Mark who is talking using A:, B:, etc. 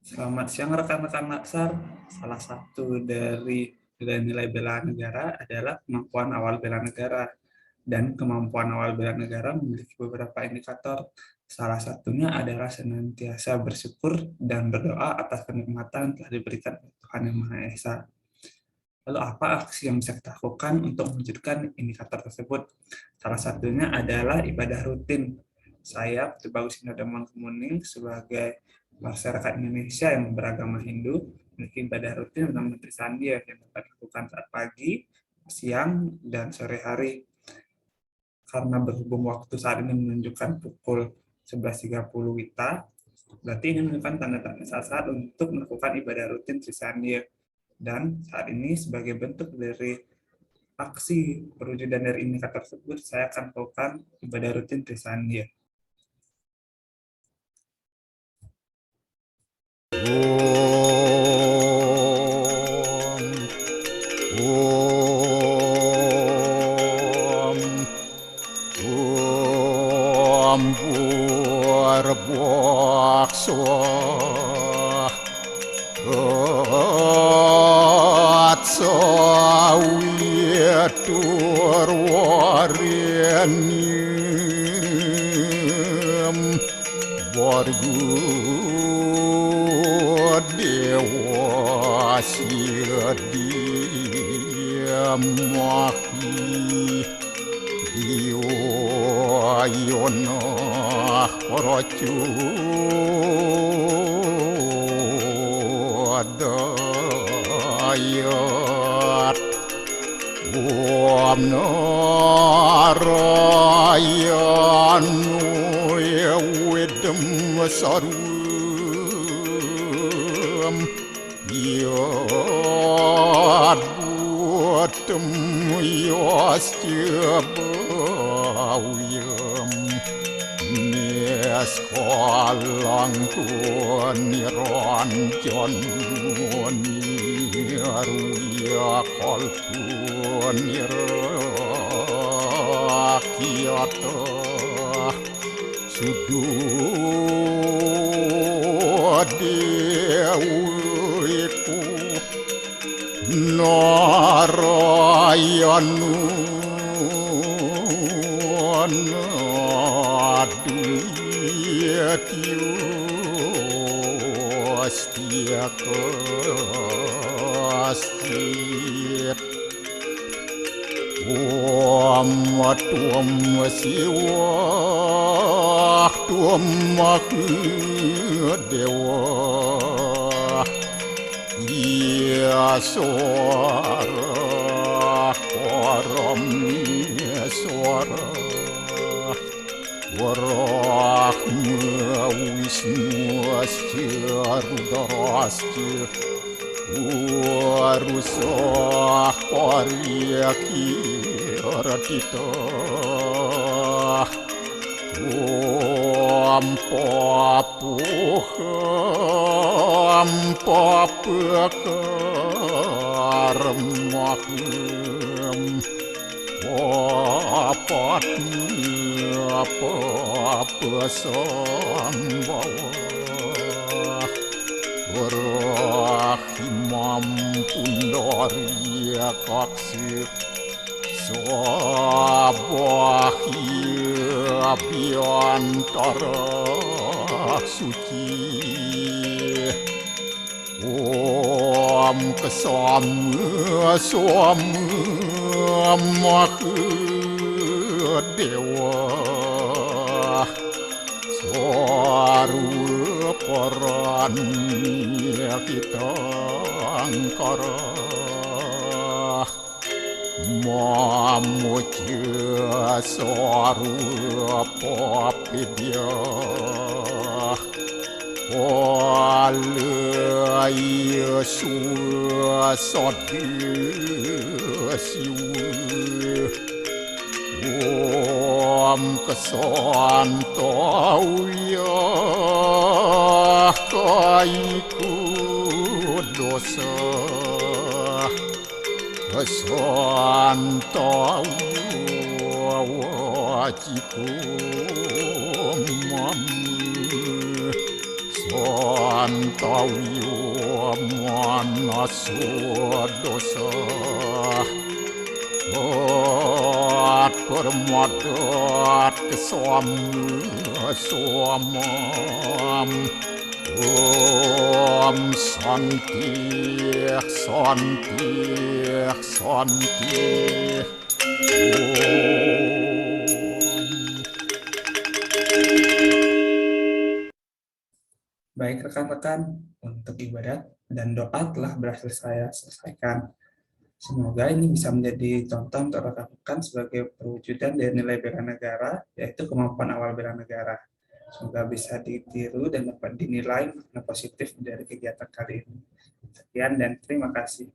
A: Selamat siang rekan-rekan Laksar. Salah satu dari nilai-nilai bela negara adalah kemampuan awal bela negara. Dan kemampuan awal bela negara memiliki beberapa indikator. Salah satunya adalah senantiasa bersyukur dan berdoa atas kenikmatan yang telah diberikan oleh Tuhan Yang Maha Esa. Lalu apa aksi yang bisa kita lakukan untuk mewujudkan indikator tersebut? Salah satunya adalah ibadah rutin. Saya, Putri Bagus Indah Mangkuning, sebagai masyarakat Indonesia yang beragama Hindu, memiliki ibadah rutin bernama Trisandhya yang dapat dilakukan saat pagi, siang, dan sore hari. Karena berhubung waktu saat ini menunjukkan pukul 11.30 WITA, berarti ini menunjukkan tanda-tanda saat-saat untuk melakukan ibadah rutin Trisandhya. Dan saat ini sebagai bentuk dari aksi perwujudan dari indikator tersebut, saya akan melakukan ibadah rutin Trisandhya.
B: Antawiyo manasodosa At permadat kesamam Om Santi Santi Santi
A: Baik rekan-rekan, untuk ibadat dan doa telah berhasil saya selesaikan. Semoga ini bisa menjadi contoh untuk rekan-rekan sebagai perwujudan dari nilai bela negara, yaitu kemampuan awal bela negara. Semoga bisa ditiru dan dapat dinilai makna positif dari kegiatan kali ini. Sekian dan terima kasih.